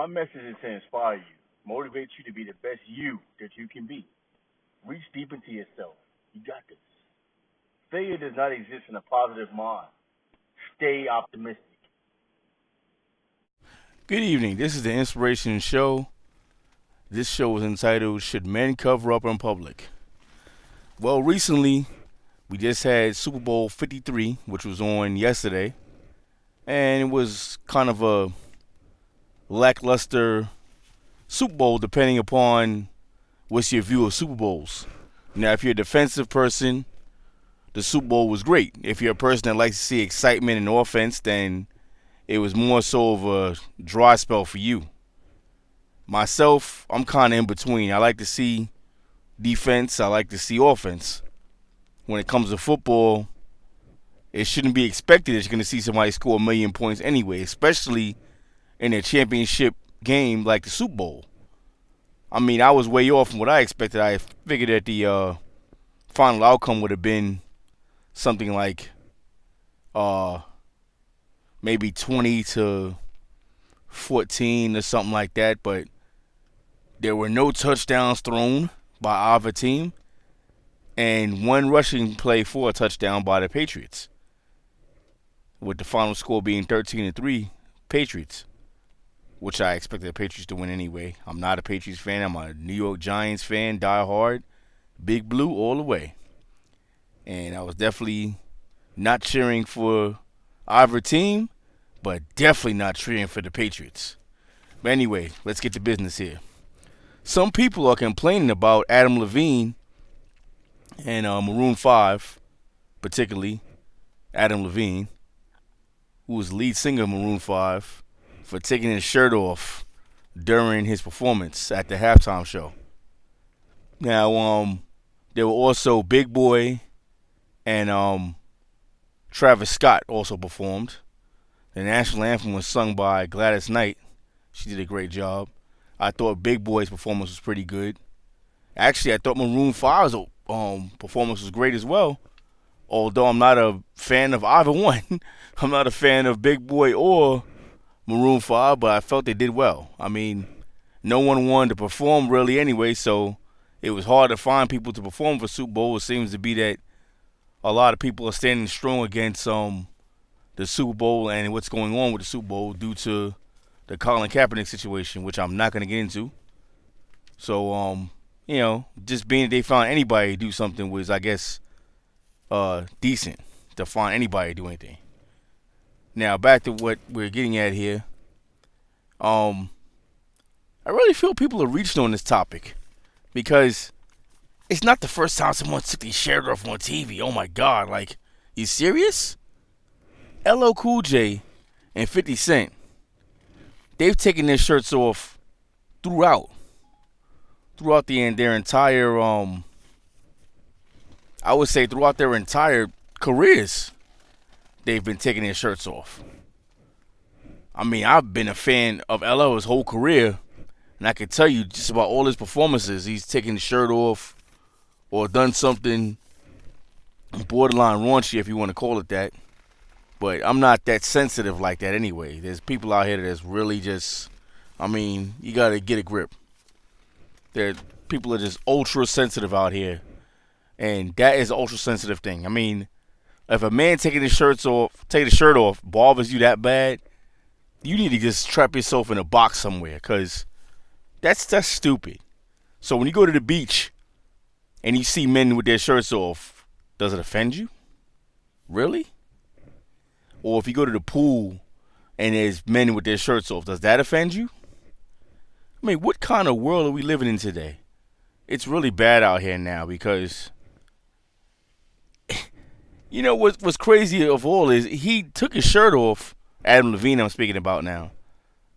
My message is to inspire you, motivate you to be the best you that you can be. Reach deep into yourself. You got this. Failure does not exist in a positive mind. Stay optimistic. Good evening. This is the Inspiration Show. This show is entitled Should Men Cover Up in Public? Well, recently we just had Super Bowl 53, which was on yesterday, and it was kind of a lackluster Super Bowl depending upon what's your view of Super Bowls. Now, if you're a defensive person, the Super Bowl was great. If you're a person that likes to see excitement and offense, then it was more so of a dry spell for you. Myself, I'm kind of in between. I like to see defense. I like to see offense. When it comes to football, it shouldn't be expected that you're going to see somebody score 1,000,000 points anyway, especially in a championship game like the Super Bowl. I mean, I was way off from what I expected. I figured that the final outcome would have been something like maybe 20-14 or something like that, but there were no touchdowns thrown by either team and one rushing play for a touchdown by the Patriots, with the final score being 13-3 Patriots, which I expected the Patriots to win anyway. I'm not a Patriots fan. I'm a New York Giants fan, die hard, big blue all the way. And I was definitely not cheering for either team, but definitely not cheering for the Patriots. But anyway, let's get to business here. Some people are complaining about Adam Levine and Maroon 5, particularly Adam Levine, who was the lead singer of Maroon 5, for taking his shirt off during his performance at the halftime show. Now, there were also Big Boy and Travis Scott also performed. The national anthem was sung by Gladys Knight. She did a great job. I thought Big Boy's performance was pretty good. Actually, I thought Maroon 5's performance was great as well. Although I'm not a fan of either one. I'm not a fan of Big Boy or Maroon 5, but I felt they did well. I mean, no one wanted to perform really anyway, so it was hard to find people to perform for Super Bowl. It seems to be that a lot of people are standing strong against the Super Bowl and what's going on with the Super Bowl due to the Colin Kaepernick situation, which I'm not going to get into. So, just being that they found anybody to do something was, I guess, decent to find anybody to do anything. Now, back to what we're getting at here. I really feel people are reaching on this topic because it's not the first time someone took their shirt off on TV. Oh my God, like, you serious? LL Cool J and 50 Cent, they've taken their shirts off throughout their entire, I would say throughout their entire careers, they've been taking their shirts off. I mean, I've been a fan of LL his whole career, and I can tell you just about all his performances, he's taken the shirt off or done something borderline raunchy, if you want to call it that. But I'm not that sensitive like that anyway. There's people out here that's really just, I mean, you got to get a grip. People are just ultra sensitive out here, and that is an ultra sensitive thing. I mean, if a man taking his shirt off bothers you that bad, you need to just trap yourself in a box somewhere, because that's stupid. So when you go to the beach and you see men with their shirts off, does it offend you? Really? Or if you go to the pool and there's men with their shirts off, does that offend you? I mean, what kind of world are we living in today? It's really bad out here now because, you know, what's crazy of all is he took his shirt off. Adam Levine, I'm speaking about now.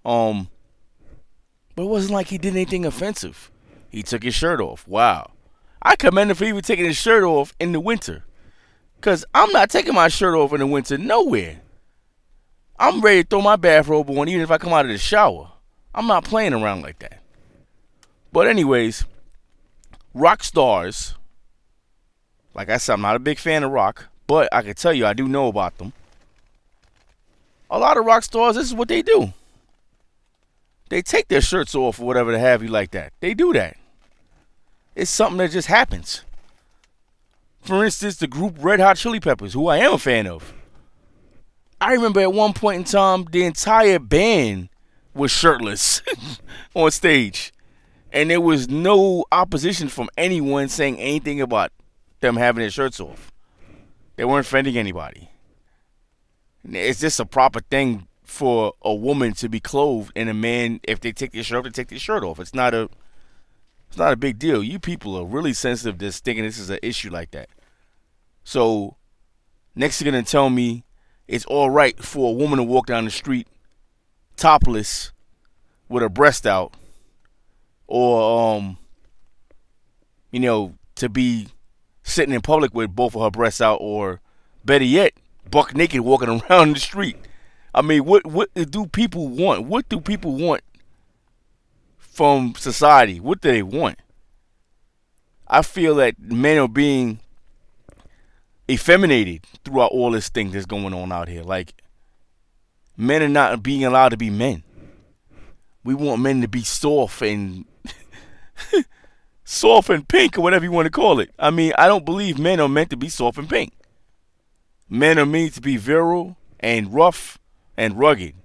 But it wasn't like he did anything offensive. He took his shirt off. Wow. I commend him for even taking his shirt off in the winter. Because I'm not taking my shirt off in the winter nowhere. I'm ready to throw my bathrobe on even if I come out of the shower. I'm not playing around like that. But anyways, rock stars, like I said, I'm not a big fan of rock, but I can tell you I do know about them. A lot of rock stars, this is what they do. They take their shirts off or whatever to have you like that. They do that. It's something that just happens. For instance, the group Red Hot Chili Peppers, who I am a fan of. I remember at one point in time, the entire band was shirtless on stage. And there was no opposition from anyone saying anything about them having their shirts off. They weren't offending anybody. It's just a proper thing for a woman to be clothed, and a man, if they take their shirt off, they take their shirt off. It's not a big deal. You people are really sensitive to this, thinking this is an issue like that. So, next you're going to tell me it's all right for a woman to walk down the street topless with her breast out, or, to be sitting in public with both of her breasts out, or better yet, buck naked walking around the street. I mean, what do people want? What do people want from society? What do they want? I feel that men are being effeminated throughout all this thing that's going on out here. Like, men are not being allowed to be men. We want men to be soft and soft and pink, or whatever you want to call it. I mean, I don't believe men are meant to be soft and pink. Men are meant to be virile and rough and rugged.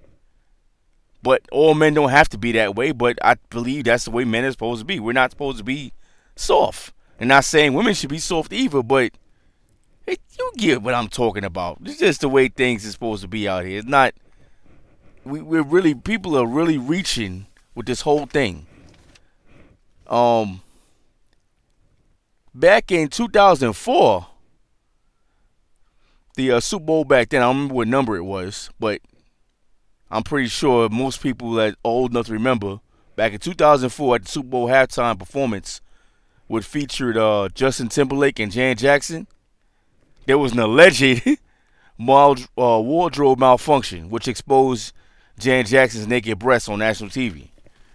But all men don't have to be that way, but I believe that's the way men are supposed to be. We're not supposed to be soft. And not saying women should be soft either, but you get what I'm talking about. It's just the way things are supposed to be out here. It's not, people are really reaching with this whole thing. Back in 2004, the Super Bowl back then, I don't remember what number it was, but I'm pretty sure most people that are old enough to remember, back in 2004 at the Super Bowl halftime performance, which featured Justin Timberlake and Janet Jackson, there was an alleged wardrobe malfunction, which exposed Janet Jackson's naked breasts on national TV.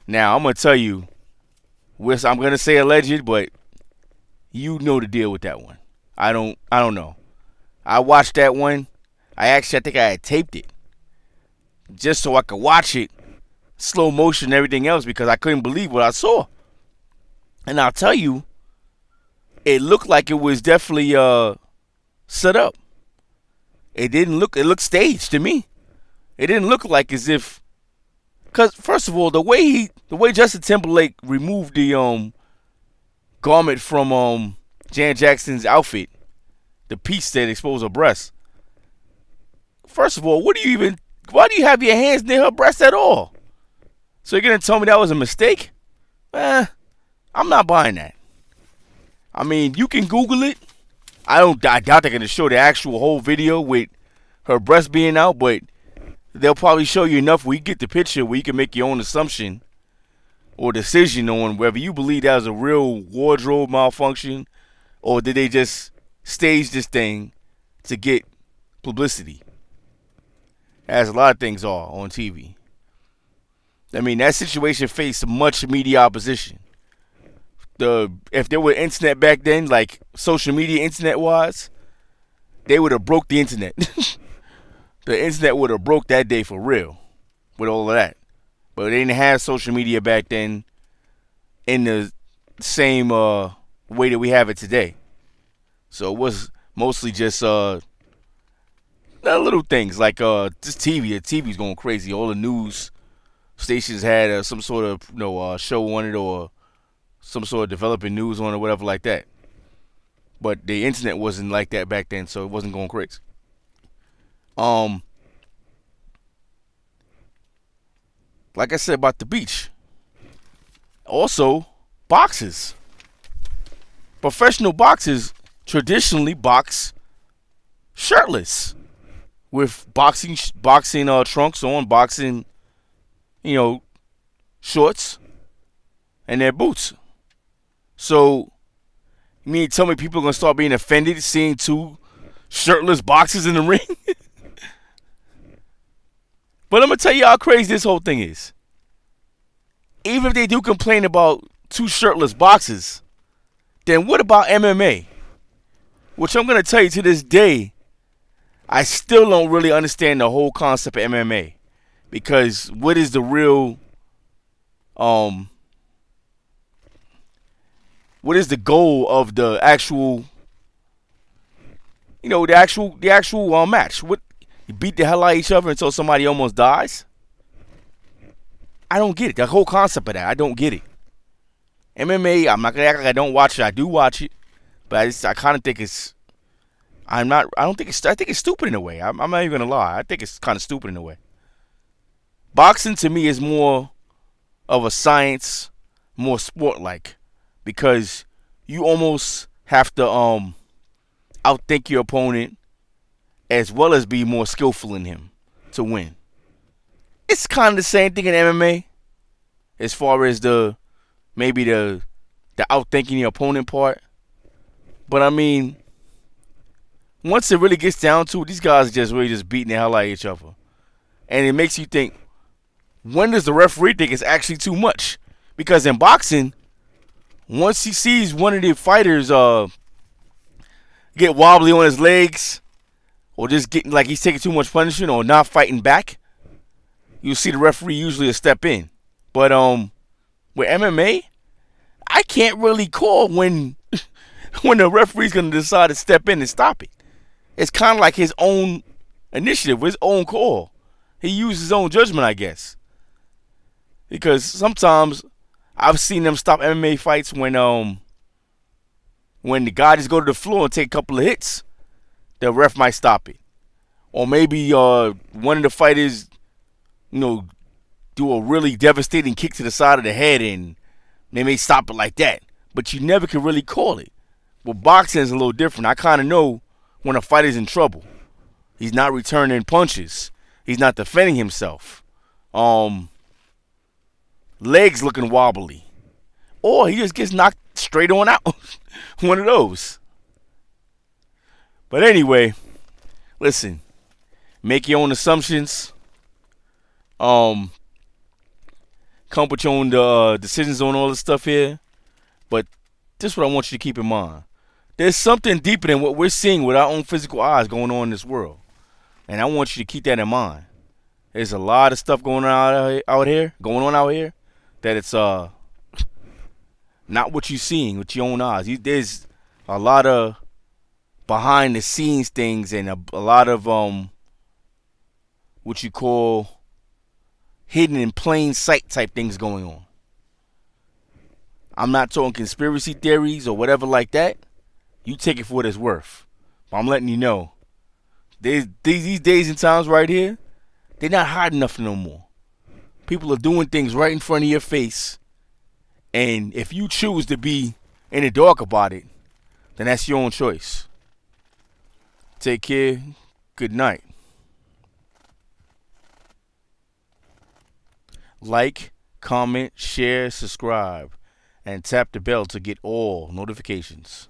Now, I'm going to tell you, I'm going to say alleged, but you know the deal with that one. I don't know. I watched that one. I think I had taped it just so I could watch it, slow motion and everything else, because I couldn't believe what I saw. And I'll tell you, it looked like it was definitely set up. It looked staged to me. It didn't look like as if, because first of all, the way Justin Timberlake removed the garment from Janet Jackson's outfit, the piece that exposed her breasts. First of all, why do you have your hands near her breast at all? So you're gonna tell me that was a mistake? I'm not buying that. I mean, you can Google it. I doubt they're gonna show the actual whole video with her breast being out, but they'll probably show you enough where you get the picture where you can make your own assumption or decision on whether you believe that was a real wardrobe malfunction, or did they just stage this thing to get publicity, as a lot of things are on TV. I mean, that situation faced much media opposition. If there were internet back then, like social media internet-wise, they would have broke the internet. The internet would have broke that day for real with all of that. But they didn't have social media back then in the same way that we have it today. So it was mostly just little things like just TV. The TV's going crazy. All the news stations had some sort of show on it, or some sort of developing news on it, or whatever like that. But the internet wasn't like that back then, so it wasn't going crazy. Like I said about the beach. Also, boxers. Professional boxers traditionally box shirtless, with boxing trunks on, boxing, shorts, and their boots. So, you mean tell me people are gonna start being offended seeing two shirtless boxers in the ring? But I'm gonna tell you how crazy this whole thing is. Even if they do complain about two shirtless boxers, then what about MMA? Which I'm gonna tell you, to this day, I still don't really understand the whole concept of MMA. Because what is the real um, what is the goal of the actual, the actual match? What, you beat the hell out of each other until somebody almost dies? I don't get it. The whole concept of that, I don't get it. MMA, I'm not gonna act like I don't watch it. I do watch it, but I kind of think it's. I'm not. I don't think it's. I think it's stupid in a way. I'm not even gonna lie. I think it's kind of stupid in a way. Boxing to me is more of a science, more sport like, because you almost have to outthink your opponent as well as be more skillful in him to win. It's kind of the same thing in MMA as far as maybe the outthinking your opponent part. But I mean, once it really gets down to it, these guys are just really just beating the hell out of each other. And it makes you think, when does the referee think it's actually too much? Because in boxing, once he sees one of the fighters get wobbly on his legs, or just getting like he's taking too much punishment or not fighting back, you'll see the referee usually a step in. But with MMA, I can't really call when when the referee's gonna decide to step in and stop it. It's kind of like his own initiative, his own call. He uses his own judgment, I guess. Because sometimes I've seen them stop MMA fights when the guy just go to the floor and take a couple of hits, the ref might stop it. Or maybe one of the fighters, do a really devastating kick to the side of the head and they may stop it like that. But you never can really call it. Well, boxing is a little different. I kind of know when a fighter's in trouble. He's not returning punches. He's not defending himself. Legs looking wobbly. Or he just gets knocked straight on out. One of those. But anyway, listen. Make your own assumptions. Come with your own decisions on all this stuff here. But this is what I want you to keep in mind. There's something deeper than what we're seeing with our own physical eyes going on in this world. And I want you to keep that in mind. There's a lot of stuff going on out here, that it's not what you're seeing with your own eyes. There's a lot of behind the scenes things and a lot of what you call hidden in plain sight type things going on. I'm not talking conspiracy theories or whatever like that. You take it for what it's worth. But I'm letting you know. These days and times right here, they're not hiding nothing no more. People are doing things right in front of your face. And if you choose to be in the dark about it, then that's your own choice. Take care. Good night. Like, comment, share, subscribe, and tap the bell to get all notifications.